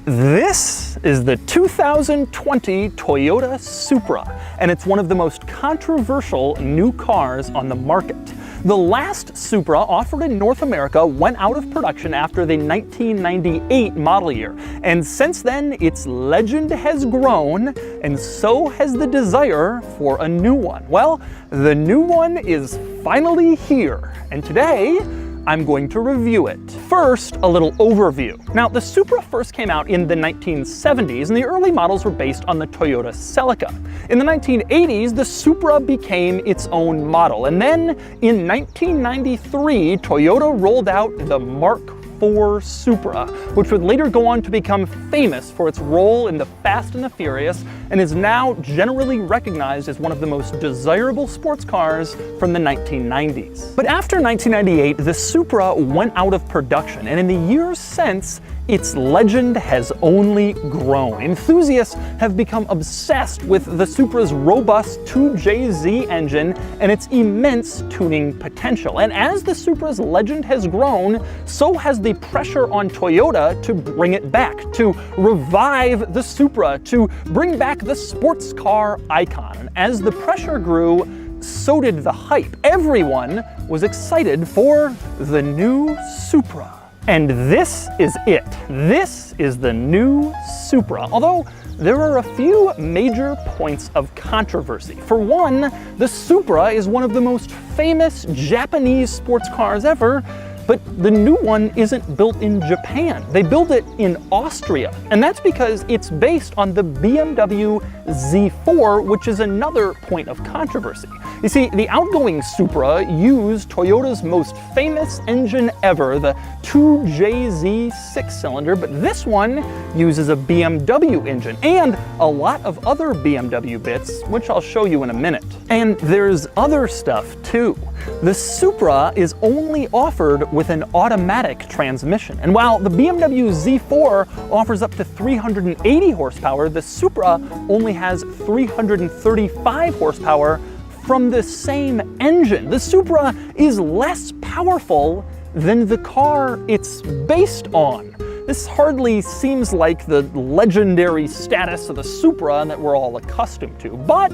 This is the 2020 Toyota Supra, and it's one of the most controversial new cars on the market. The last Supra offered in North America went out of production after the 1998 model year, and since then its legend has grown, and so has the desire for a new one. Well, the new one is finally here, and today I'm going to review it. First, a little overview. Now, the Supra first came out in the 1970s, and the early models were based on the Toyota Celica. In the 1980s, the Supra became its own model, and then in 1993, Toyota rolled out the Mark IV Supra, which would later go on to become famous for its role in the Fast and the Furious, and is now generally recognized as one of the most desirable sports cars from the 1990s. But after 1998, the Supra went out of production, and in the years since, its legend has only grown. Enthusiasts have become obsessed with the Supra's robust 2JZ engine and its immense tuning potential. And as the Supra's legend has grown, so has the pressure on Toyota to bring it back, to revive the Supra, to bring back the sports car icon. And as the pressure grew, so did the hype. Everyone was excited for the new Supra. And this is it. This is the new Supra. Although there are a few major points of controversy. For one, the Supra is one of the most famous Japanese sports cars ever, but the new one isn't built in Japan. They built it in Austria, and that's because it's based on the BMW Z4, which is another point of controversy. You see, the outgoing Supra used Toyota's most famous engine ever, the 2JZ 6-cylinder, but this one uses a BMW engine and a lot of other BMW bits, which I'll show you in a minute. And there's other stuff too. The Supra is only offered with an automatic transmission, and while the BMW Z4 offers up to 380 horsepower, the Supra only has 335 horsepower from the same engine. The Supra is less powerful than the car it's based on. This hardly seems like the legendary status of the Supra that we're all accustomed to, but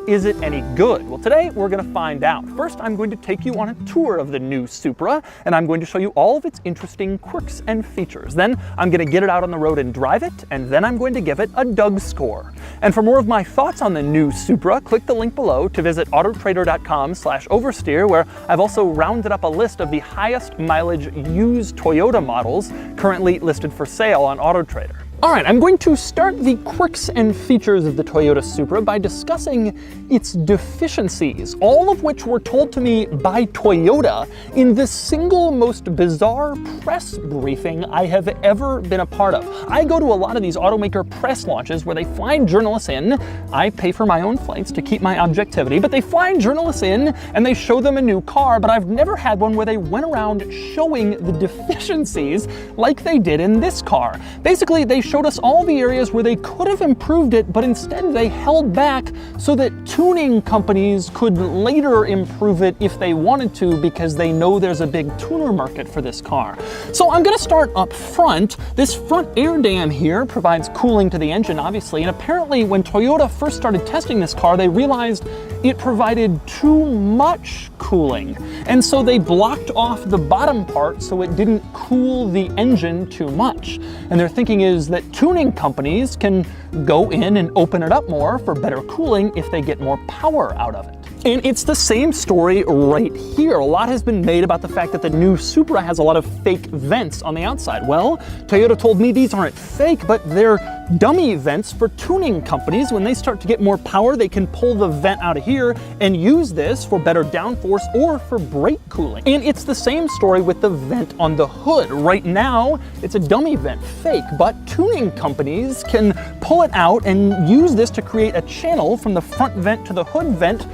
is it any good? Well, today we're going to find out. First, I'm going to take you on a tour of the new Supra, and I'm going to show you all of its interesting quirks and features. Then I'm going to get it out on the road and drive it, and then I'm going to give it a Doug score. And for more of my thoughts on the new Supra, click the link below to visit autotrader.com/oversteer, where I've also rounded up a list of the highest mileage used Toyota models currently listed for sale on AutoTrader. All right, I'm going to start the quirks and features of the Toyota Supra by discussing its deficiencies, all of which were told to me by Toyota in the single most bizarre press briefing I have ever been a part of. I go to a lot of these automaker press launches where they fly journalists in. I pay for my own flights to keep my objectivity, but they fly journalists in and they show them a new car, but I've never had one where they went around showing the deficiencies like they did in this car. Basically, they showed us all the areas where they could have improved it, but instead they held back so that tuning companies could later improve it if they wanted to, because they know there's a big tuner market for this car. So I'm gonna start up front. This front air dam here provides cooling to the engine, obviously, and apparently when Toyota first started testing this car, they realized it provided too much cooling. And so they blocked off the bottom part so it didn't cool the engine too much. And their thinking is that tuning companies can go in and open it up more for better cooling if they get more power out of it. And it's the same story right here. A lot has been made about the fact that the new Supra has a lot of fake vents on the outside. Well, Toyota told me these aren't fake, but they're dummy vents for tuning companies. When they start to get more power, they can pull the vent out of here and use this for better downforce or for brake cooling. And it's the same story with the vent on the hood. Right now, it's a dummy vent, fake, but tuning companies can pull it out and use this to create a channel from the front vent to the hood vent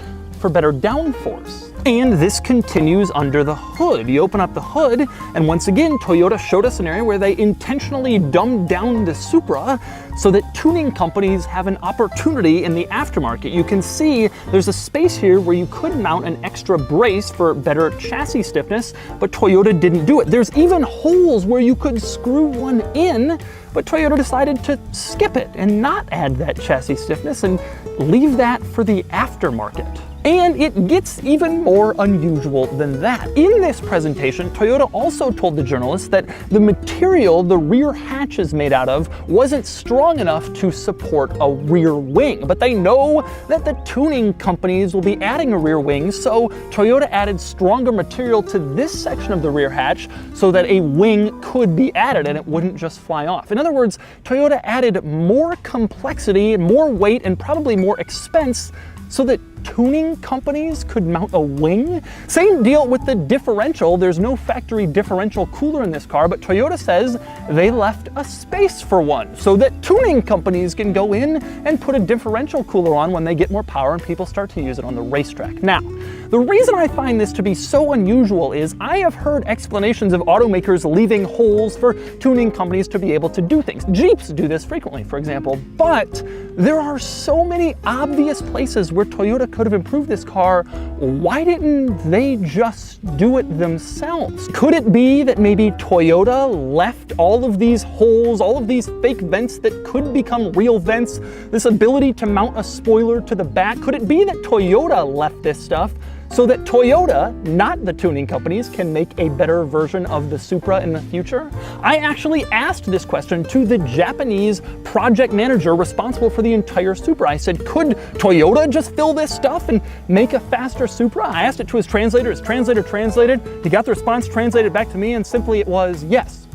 for better downforce. And this continues under the hood. You open up the hood, and once again, Toyota showed us an area where they intentionally dumbed down the Supra so that tuning companies have an opportunity in the aftermarket. You can see there's a space here where you could mount an extra brace for better chassis stiffness, but Toyota didn't do it. There's even holes where you could screw one in, but Toyota decided to skip it and not add that chassis stiffness and leave that for the aftermarket. And it gets even more unusual than that. In this presentation, Toyota also told the journalists that the material the rear hatch is made out of wasn't strong enough to support a rear wing. But they know that the tuning companies will be adding a rear wing, so Toyota added stronger material to this section of the rear hatch so that a wing could be added and it wouldn't just fly off. In other words, Toyota added more complexity, more weight, and probably more expense so that tuning companies could mount a wing. Same deal with the differential. There's no factory differential cooler in this car, but Toyota says they left a space for one so that tuning companies can go in and put a differential cooler on when they get more power and people start to use it on the racetrack. Now, the reason I find this to be so unusual is I have heard explanations of automakers leaving holes for tuning companies to be able to do things. Jeeps do this frequently, for example, but there are so many obvious places where Toyota could have improved this car. Why didn't they just do it themselves? Could it be that maybe Toyota left all of these holes, all of these fake vents that could become real vents, this ability to mount a spoiler to the back? Could it be that Toyota left this stuff so that Toyota, not the tuning companies, can make a better version of the Supra in the future? I actually asked this question to the Japanese project manager responsible for the entire Supra. I said, could Toyota just fill this stuff and make a faster Supra? I asked it to his translator. His translator translated. He got the response translated back to me, and simply it was, yes,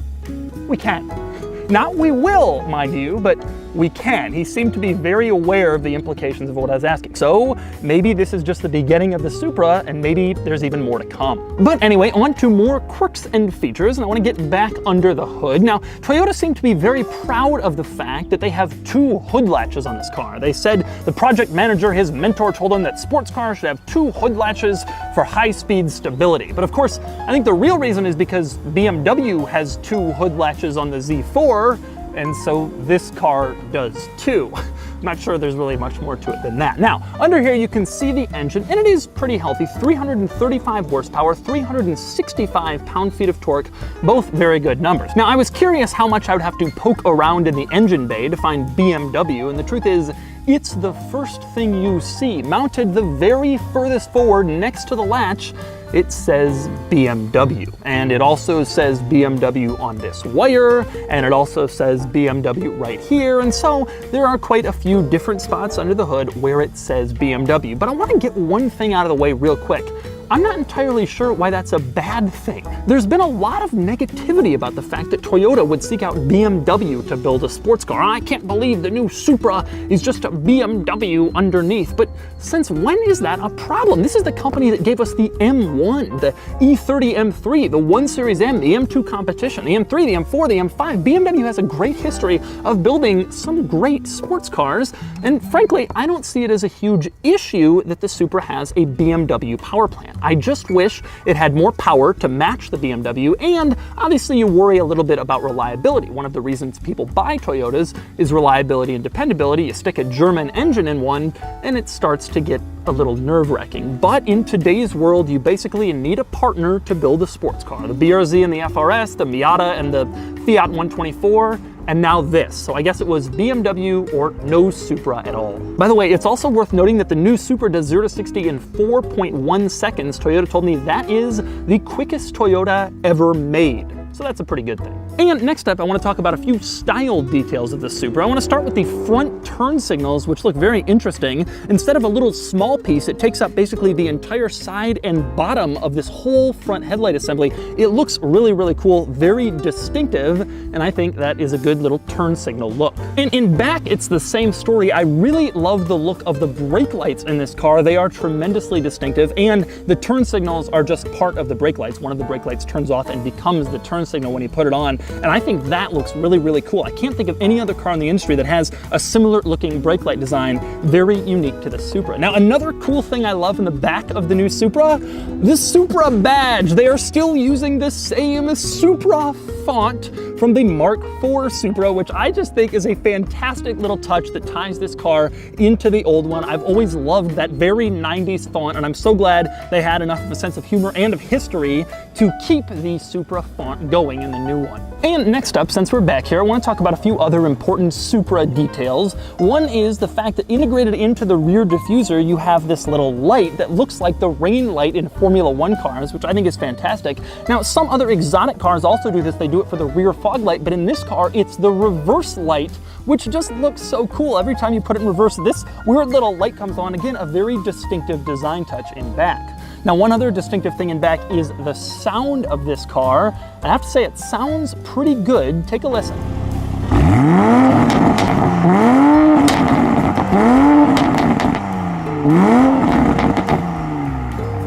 we can. Not we will, mind you, but we can. He seemed to be very aware of the implications of what I was asking. So maybe this is just the beginning of the Supra, and maybe there's even more to come. But anyway, on to more quirks and features, and I want to get back under the hood. Now, Toyota seemed to be very proud of the fact that they have 2 hood latches on this car. They said the project manager, his mentor, told him that sports cars should have 2 hood latches for high-speed stability. But of course, I think the real reason is because BMW has 2 hood latches on the Z4, and so this car does too. I'm not sure there's really much more to it than that. Now, under here you can see the engine, and it is pretty healthy. 335 horsepower, 365 pound-feet of torque, both very good numbers. Now, I was curious how much I would have to poke around in the engine bay to find BMW, and the truth is, it's the first thing you see. Mounted the very furthest forward next to the latch, it says BMW. And it also says BMW on this wire, and it also says BMW right here. And so there are quite a few different spots under the hood where it says BMW. But I want to get one thing out of the way real quick. I'm not entirely sure why that's a bad thing. There's been a lot of negativity about the fact that Toyota would seek out BMW to build a sports car. I can't believe the new Supra is just a BMW underneath. But since when is that a problem? This is the company that gave us the M1, the E30 M3, the 1 Series M, the M2 competition, the M3, the M4, the M5. BMW has a great history of building some great sports cars. And frankly, I don't see it as a huge issue that the Supra has a BMW power plant. I just wish it had more power to match the BMW, and obviously you worry a little bit about reliability. One of the reasons people buy Toyotas is reliability and dependability. You stick a German engine in one, and it starts to get a little nerve-wracking. But in today's world, you basically need a partner to build a sports car. The BRZ and the FRS, the Miata and the Fiat 124, and now this. So I guess it was BMW or no Supra at all. By the way, it's also worth noting that the new Supra does 0 to 60 in 4.1 seconds. Toyota told me that is the quickest Toyota ever made. So that's a pretty good thing. And next up, I want to talk about a few style details of the Supra. I want to start with the front turn signals, which look very interesting. Instead of a little small piece, it takes up basically the entire side and bottom of this whole front headlight assembly. It looks really, really cool, very distinctive, and I think that is a good little turn signal look. And in back, it's the same story. I really love the look of the brake lights in this car. They are tremendously distinctive, and the turn signals are just part of the brake lights. One of the brake lights turns off and becomes the turn signal when you put it on. and I think that looks really, really cool. I can't think of any other car in the industry that has a similar looking brake light design, very unique to the Supra. Now, another cool thing I love in the back of the new Supra, the Supra badge. They are still using the same Supra font from the Mark IV Supra, which I just think is a fantastic little touch that ties this car into the old one. I've always loved that very 90s font, and I'm so glad they had enough of a sense of humor and of history to keep the Supra font going in the new one. And next up, since we're back here, I want to talk about a few other important Supra details. One is the fact that integrated into the rear diffuser, you have this little light that looks like the rain light in Formula One cars, which I think is fantastic. Now, some other exotic cars also do this. They do it for the rear fog light, but in this car, it's the reverse light, which just looks so cool. Every time you put it in reverse, this weird little light comes on. Again, a very distinctive design touch in back. Now, one other distinctive thing in back is the sound of this car. I have to say, it sounds pretty good. Take a listen.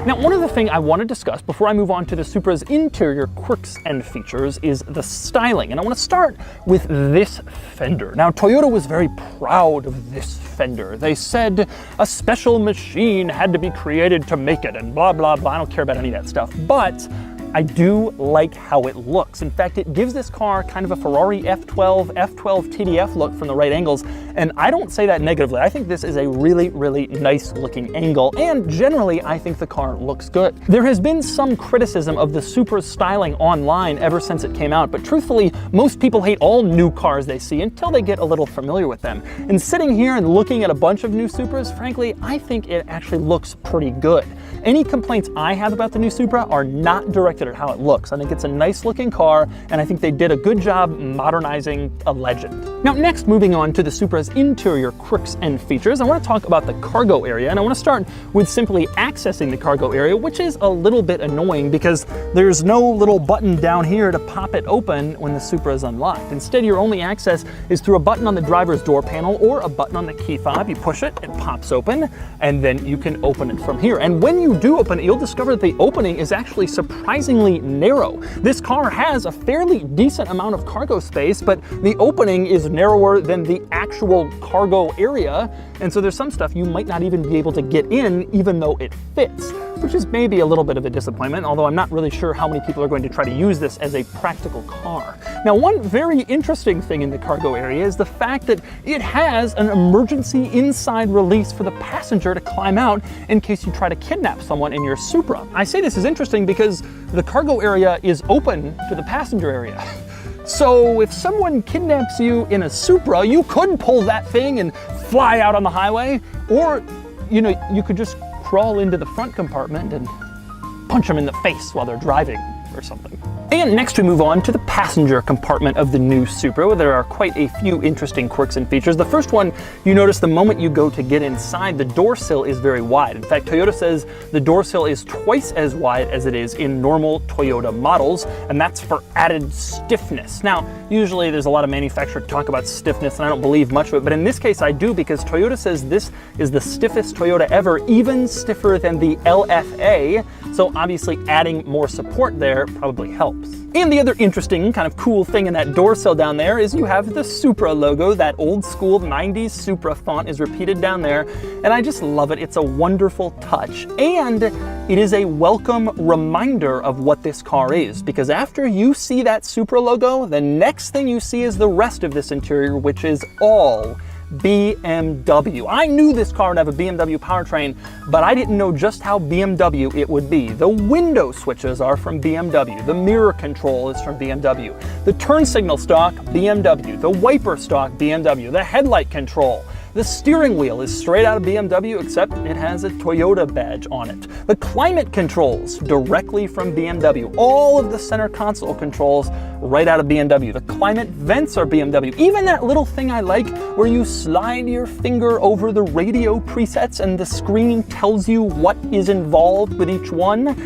Now, one other thing I want to discuss before I move on to the Supra's interior quirks and features is the styling. And I want to start with this fender. Now, Toyota was very proud of this fender. They said a special machine had to be created to make it and blah, blah, blah. I don't care about any of that stuff. But I do like how it looks. In fact, it gives this car kind of a Ferrari F12 TDF look from the right angles, and I don't say that negatively. I think this is a really, really nice looking angle, and generally, I think the car looks good. There has been some criticism of the Supra's styling online ever since it came out, but truthfully, most people hate all new cars they see until they get a little familiar with them. And sitting here and looking at a bunch of new Supras, frankly, I think it actually looks pretty good. Any complaints I have about the new Supra are not directed at how it looks. I think it's a nice looking car, and I think they did a good job modernizing a legend. Now, next, moving on to the Supra's interior quirks and features, I want to talk about the cargo area, and I want to start with simply accessing the cargo area, which is a little bit annoying because there's no little button down here to pop it open when the Supra is unlocked. Instead, your only access is through a button on the driver's door panel or a button on the key fob. You push it, it pops open, and then you can open it from here. And when you do open it, you'll discover that the opening is actually surprisingly narrow. This car has a fairly decent amount of cargo space, but the opening is narrower than the actual cargo area, and so there's some stuff you might not even be able to get in even though it fits, which is maybe a little bit of a disappointment, although I'm not really sure how many people are going to try to use this as a practical car. Now, one very interesting thing in the cargo area is the fact that it has an emergency inside release for the passenger to climb out in case you try to kidnap someone in your Supra. I say this is interesting because the cargo area is open to the passenger area. So if someone kidnaps you in a Supra, you could pull that thing and fly out on the highway, or you could just crawl into the front compartment and punch them in the face while they're driving or something. And next we move on to the passenger compartment of the new Supra, where there are quite a few interesting quirks and features. The first one, you notice the moment you go to get inside, the door sill is very wide. In fact, Toyota says the door sill is twice as wide as it is in normal Toyota models, and that's for added stiffness. Now, usually there's a lot of manufacturers talk about stiffness, and I don't believe much of it, but in this case I do, because Toyota says this is the stiffest Toyota ever, even stiffer than the LFA, so obviously adding more support there probably helps. And the other interesting kind of cool thing in that door sill down there is you have the Supra logo. That old school 90s Supra font is repeated down there, and I just love it. It's a wonderful touch, and it is a welcome reminder of what this car is, because after you see that Supra logo, the next thing you see is the rest of this interior, which is all BMW. I knew this car would have a BMW powertrain, but I didn't know just how BMW it would be. The window switches are from BMW. The mirror control is from BMW. The turn signal stock, BMW. The wiper stock, BMW. The headlight control. The steering wheel is straight out of BMW, except it has a Toyota badge on it. The climate controls directly from BMW. All of the center console controls right out of BMW. The climate vents are BMW. Even that little thing I like where you slide your finger over the radio presets and the screen tells you what is involved with each one,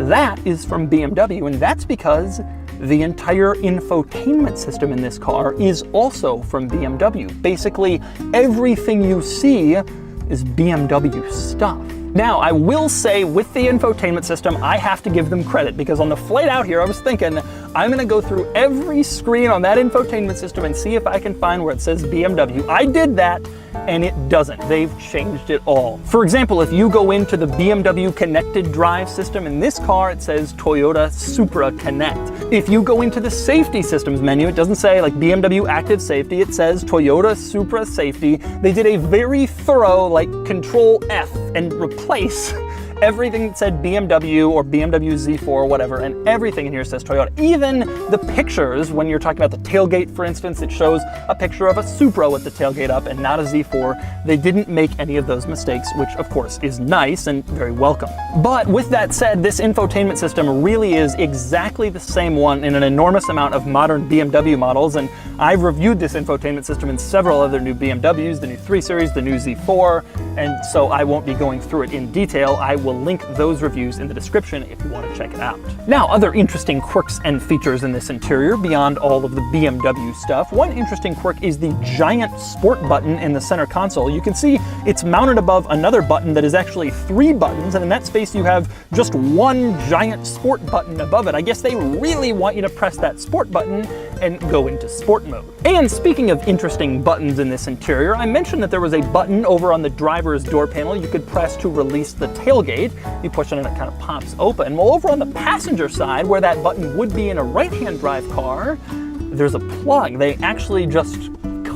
that is from BMW, and that's because the entire infotainment system in this car is also from BMW. Basically, everything you see is BMW stuff. Now, I will say with the infotainment system, I have to give them credit, because on the flight out here, I was thinking, I'm gonna go through every screen on that infotainment system and see if I can find where it says BMW. I did that, and it doesn't. They've changed it all. For example, if you go into the BMW Connected Drive system, in this car it says Toyota Supra Connect. If you go into the Safety Systems menu, it doesn't say like BMW Active Safety, it says Toyota Supra Safety. They did a very thorough like Control F and replace everything that said BMW or BMW Z4 or whatever, and everything in here says Toyota. Even the pictures, when you're talking about the tailgate, for instance, it shows a picture of a Supra with the tailgate up and not a Z4. They didn't make any of those mistakes, which of course is nice and very welcome. But with that said, this infotainment system really is exactly the same one in an enormous amount of modern BMW models, and I've reviewed this infotainment system in several other new BMWs, the new 3 Series, the new Z4, and so I won't be going through it in detail. I will link those reviews in the description if you want to check it out. Now, other interesting quirks and features in this interior beyond all of the BMW stuff. One interesting quirk is the giant sport button in the center console. You can see it's mounted above another button that is actually 3 buttons, and in that space you have just one giant sport button above it. I guess they really want you to press that sport button and go into sport mode. And speaking of interesting buttons in this interior, I mentioned that there was a button over on the driver's door panel you could press to release the tailgate. You push it and it kind of pops open. Well, over on the passenger side, where that button would be in a right-hand drive car, there's a plug. They actually just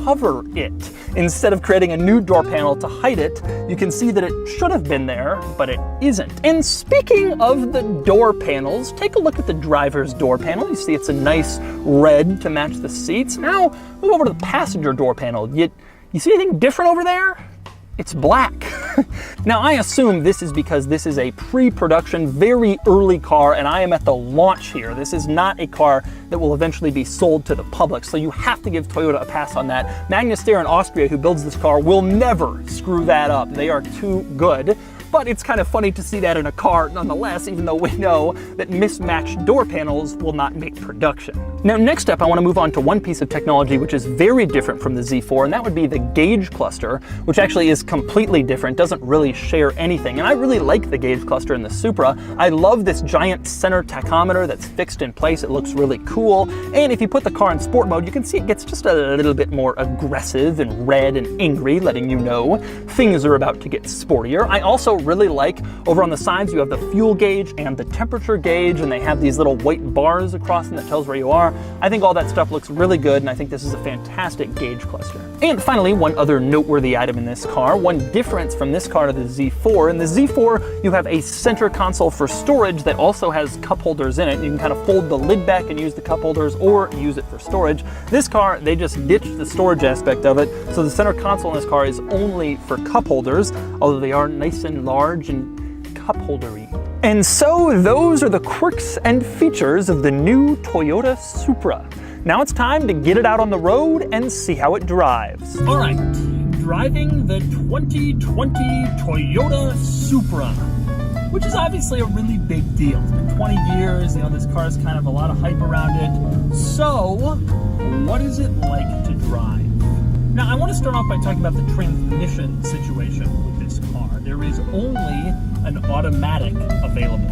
cover it. Instead of creating a new door panel to hide it, you can see that it should have been there, but it isn't. And speaking of the door panels, take a look at the driver's door panel. You see it's a nice red to match the seats. Now, move over to the passenger door panel. You see anything different over there? It's black. Now, I assume this is because this is a pre-production, very early car, and I am at the launch here. This is not a car that will eventually be sold to the public, so you have to give Toyota a pass on that. Magnus Steyr in Austria, who builds this car, will never screw that up. They are too good. But it's kind of funny to see that in a car nonetheless, even though we know that mismatched door panels will not make production. Now, next up, I want to move on to one piece of technology which is very different from the Z4, and that would be the gauge cluster, which actually is completely different, doesn't really share anything. And I really like the gauge cluster in the Supra. I love this giant center tachometer that's fixed in place. It looks really cool. And if you put the car in sport mode, you can see it gets just a little bit more aggressive and red and angry, letting you know things are about to get sportier. I also really like over on the sides you have the fuel gauge and the temperature gauge, and they have these little white bars across them that tells where you are. I think all that stuff looks really good, and I think this is a fantastic gauge cluster. And finally, one other noteworthy item in this car, one difference from this car to the Z4. In the Z4 you have a center console for storage that also has cup holders in it. You can kind of fold the lid back and use the cup holders, or use it for storage. This car, they just ditched the storage aspect of it, so the center console in this car is only for cup holders, although they are nice and large and cup holdery. And so those are the quirks and features of the new Toyota Supra. Now it's time to get it out on the road and see how it drives. All right, driving the 2020 Toyota Supra, which is obviously a really big deal. It's been 20 years, you know, this car's kind of a lot of hype around it. So, what is it like to drive? Now, I want to start off by talking about the transmission situation with this car. There is only an automatic available,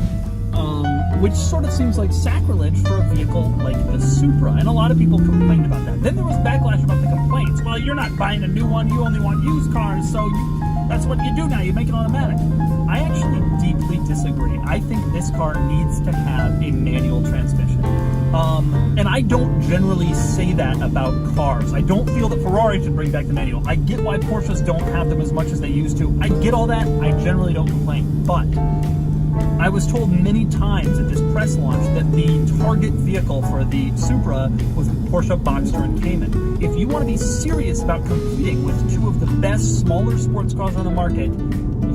which sort of seems like sacrilege for a vehicle like the Supra, and a lot of people complained about that. Then there was backlash about the complaints. Well, you're not buying a new one, you only want used cars, so that's what you do now, you make it automatic. I actually deeply disagree. I think this car needs to have a manual transmission. And I don't generally say that about cars. I don't feel that Ferrari should bring back the manual. I get why Porsches don't have them as much as they used to. I get all that. I generally don't complain. But I was told many times at this press launch that the target vehicle for the Supra was the Porsche Boxster and Cayman. If you want to be serious about competing with two of the best smaller sports cars on the market,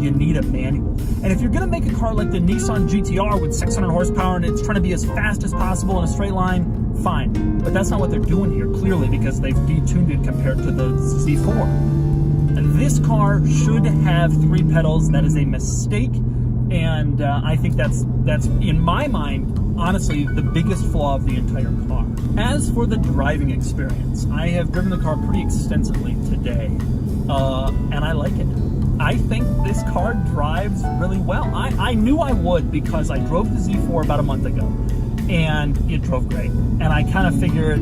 you need a manual. And if you're going to make a car like the Nissan GT-R with 600 horsepower and it's trying to be as fast as possible in a straight line, fine. But that's not what they're doing here, clearly, because they've detuned it compared to the Z4. And this car should have 3 pedals. That is a mistake. And I think that's in my mind, honestly, the biggest flaw of the entire car. As for the driving experience, I have driven the car pretty extensively today, and I like it. I think this car drives really well. I knew I would because I drove the Z4 about a month ago, and it drove great. And I kind of figured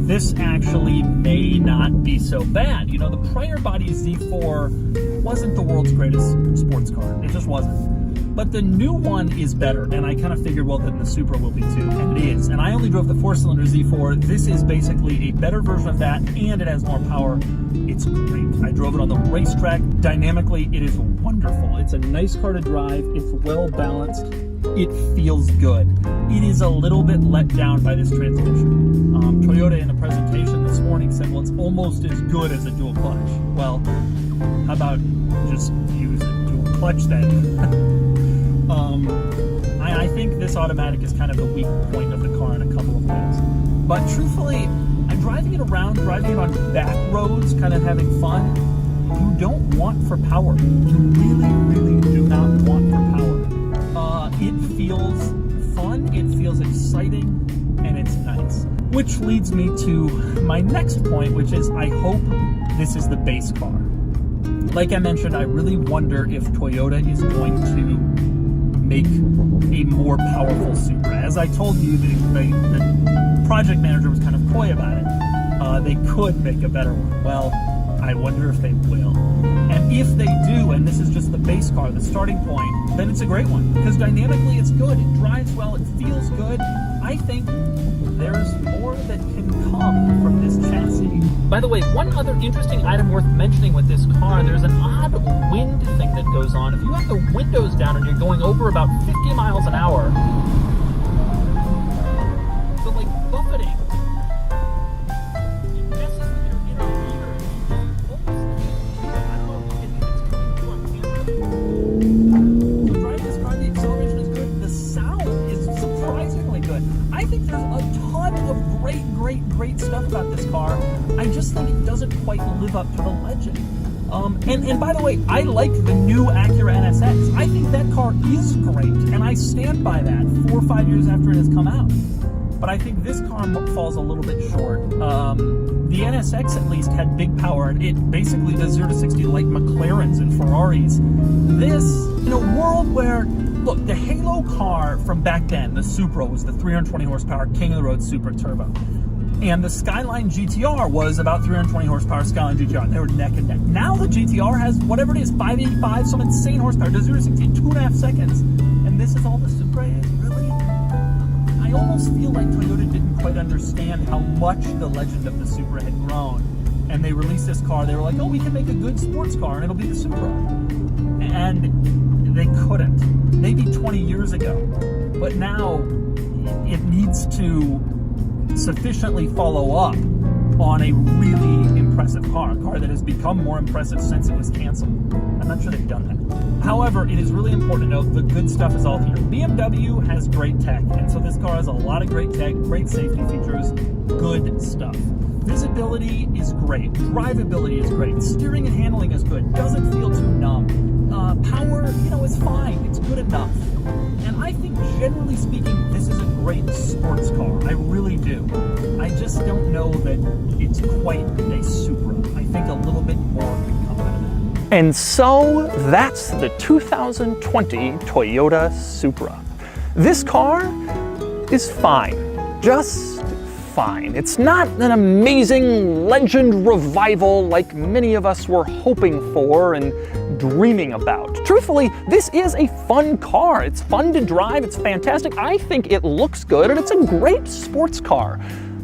this actually may not be so bad. You know, the prior body Z4 wasn't the world's greatest sports car. It just wasn't. But the new one is better, and I kind of figured, well, then the Supra will be too, and it is. And I only drove the 4-cylinder Z4. This is basically a better version of that, and it has more power. It's great. I drove it on the racetrack. Dynamically, it is wonderful. It's a nice car to drive. It's well balanced. It feels good. It is a little bit let down by this transmission. Toyota in a presentation this morning said, well, it's almost as good as a dual clutch. Well, how about just use a dual clutch then? I think this automatic is kind of the weak point of the car in a couple of ways. But truthfully, I'm driving it around, driving it on back roads, kind of having fun. You don't want for power. You really, really do not want for power. It feels fun, it feels exciting, and it's nice. Which leads me to my next point, which is I hope this is the base car. Like I mentioned, I really wonder if Toyota is going to make a more powerful Supra. As I told you, the project manager was kind of coy about it. They could make a better one. Well, I wonder if they will. And if they do, and this is just the base car, the starting point, then it's a great one. Because dynamically it's good, it drives well, it feels good. I think there's more that can come from this chassis. By the way, one other interesting item worth mentioning with this car, there's an odd wind thing that goes on. If you have the windows down and you're going over about 50 miles an hour, so like buffeting, it messes with your inner ear. I don't know if you can do it. To drive this car, the acceleration is good. The sound is surprisingly good. I think there's a ton of great stuff about this car. I just think it doesn't quite live up to the legend. And by the way, I like the new Acura NSX. I think that car is great, and I stand by that 4 or 5 years after it has come out. But I think this car falls a little bit short. The NSX at least had big power, and it basically does 0 to 60 like McLarens and Ferraris. This, in a world where, look, the Halo car from back then, the Supra, was the 320 horsepower King of the Road Supra Turbo. And the Skyline GTR was about 320 horsepower Skyline GTR. They were neck and neck. Now the GTR has whatever it is, 585, some insane horsepower, does 0 to 60 in 2.5 seconds. And this is all the Supra is, really? I almost feel like Toyota didn't quite understand how much the legend of the Supra had grown. And they released this car, they were like, oh, we can make a good sports car and it'll be the Supra. And they couldn't. Maybe 20 years ago. But now it needs to sufficiently follow up on a really impressive car, a car that has become more impressive since it was canceled. I'm not sure they've done that. However, it is really important to note the good stuff is all here. BMW has great tech, and so this car has a lot of great tech, great safety features, good stuff. Visibility is great, drivability is great, steering and handling is good, doesn't feel too numb. Power, is fine, it's good enough. And I think, generally speaking, this is a great sports car. I really do. I just don't know that it's quite a Supra. I think a little bit more can come out of that. And so that's the 2020 Toyota Supra. This car is fine, just fine. It's not an amazing legend revival like many of us were hoping for and dreaming about. Truthfully, this is a fun car. It's fun to drive, it's fantastic. I think it looks good, and it's a great sports car.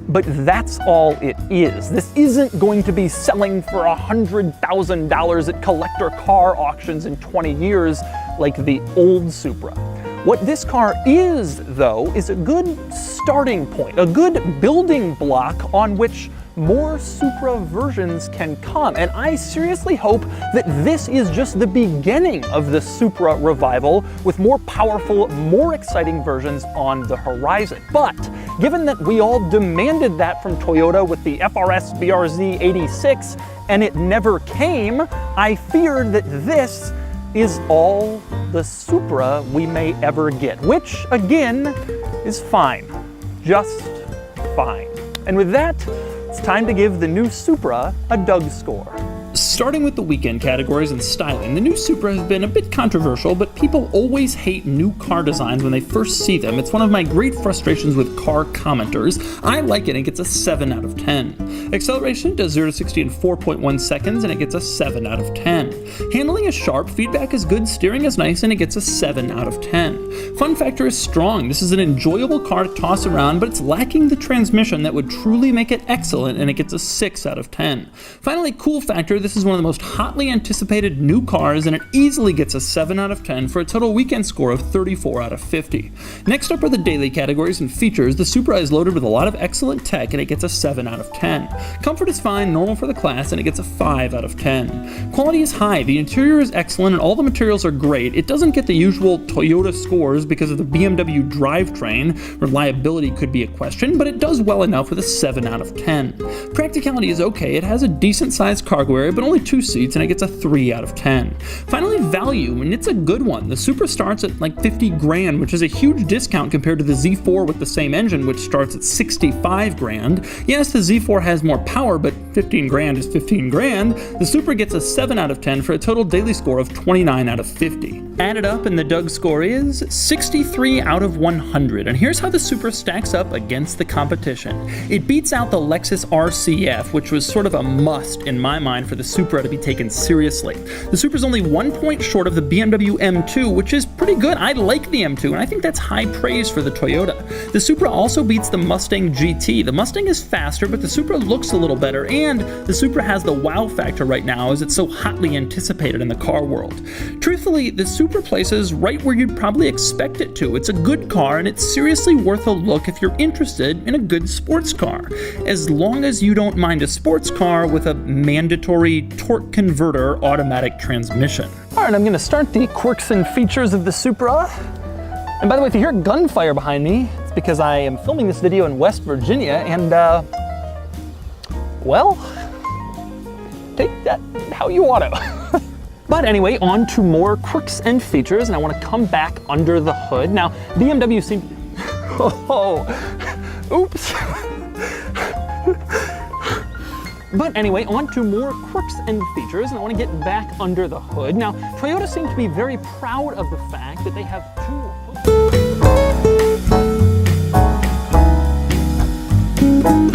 But that's all it is. This isn't going to be selling for $100,000 at collector car auctions in 20 years like the old Supra. What this car is, though, is a good starting point, a good building block on which more Supra versions can come. And I seriously hope that this is just the beginning of the Supra revival, with more powerful, more exciting versions on the horizon. But given that we all demanded that from Toyota with the FRS BRZ 86 and it never came, I feared that this is all the Supra we may ever get, which again is fine, just fine. And with that, it's time to give the new Supra a Doug score. Starting with the weekend categories and styling, the new Supra has been a bit controversial, but people always hate new car designs when they first see them. It's one of my great frustrations with car commenters. I like it and it gets a 7 out of 10. Acceleration does 0 to 60 in 4.1 seconds and it gets a 7 out of 10. Handling is sharp, feedback is good, steering is nice, and it gets a 7 out of 10. Fun factor is strong. This is an enjoyable car to toss around, but it's lacking the transmission that would truly make it excellent, and it gets a 6 out of 10. Finally, cool factor. This is one of the most hotly anticipated new cars, and it easily gets a 7 out of 10 for a total weekend score of 34 out of 50. Next up are the daily categories and features. The Supra is loaded with a lot of excellent tech, and it gets a 7 out of 10. Comfort is fine, normal for the class, and it gets a 5 out of 10. Quality is high, the interior is excellent, and all the materials are great. It doesn't get the usual Toyota scores because of the BMW drivetrain. Reliability could be a question, but it does well enough with a 7 out of 10. Practicality is okay. It has a decent sized cargo area, but only 2 seats, and it gets a 3 out of 10. Finally, value, and it's a good one. The Supra starts at like 50 grand, which is a huge discount compared to the Z4 with the same engine, which starts at 65 grand. Yes, the Z4 has more power, but 15 grand is 15 grand. The Supra gets a 7 out of 10 for a total daily score of 29 out of 50. Added up, and the Doug score is 63 out of 100. And here's how the Supra stacks up against the competition. It beats out the Lexus RCF, which was sort of a must in my mind for the Supra to be taken seriously. The Supra's only 1 point short of the BMW M2, which is pretty good. I like the M2, and I think that's high praise for the Toyota. The Supra also beats the Mustang GT. The Mustang is faster, but the Supra looks a little better, and the Supra has the wow factor right now as it's so hotly anticipated in the car world. Truthfully, the Supra places right where you'd probably expect it to. It's a good car, and it's seriously worth a look if you're interested in a good sports car, as long as you don't mind a sports car with a mandatory torque converter automatic transmission. All right, I'm gonna start the quirks and features of the Supra. And by the way, if you hear gunfire behind me, it's because I am filming this video in West Virginia, and well, take that how you want to. But anyway, on to more quirks and features, and I want to come back under the hood. Now, BMW seems... Oh, oops. But anyway, on to more quirks and features, and I want to get back under the hood. Now, Toyota seems to be very proud of the fact that they have 2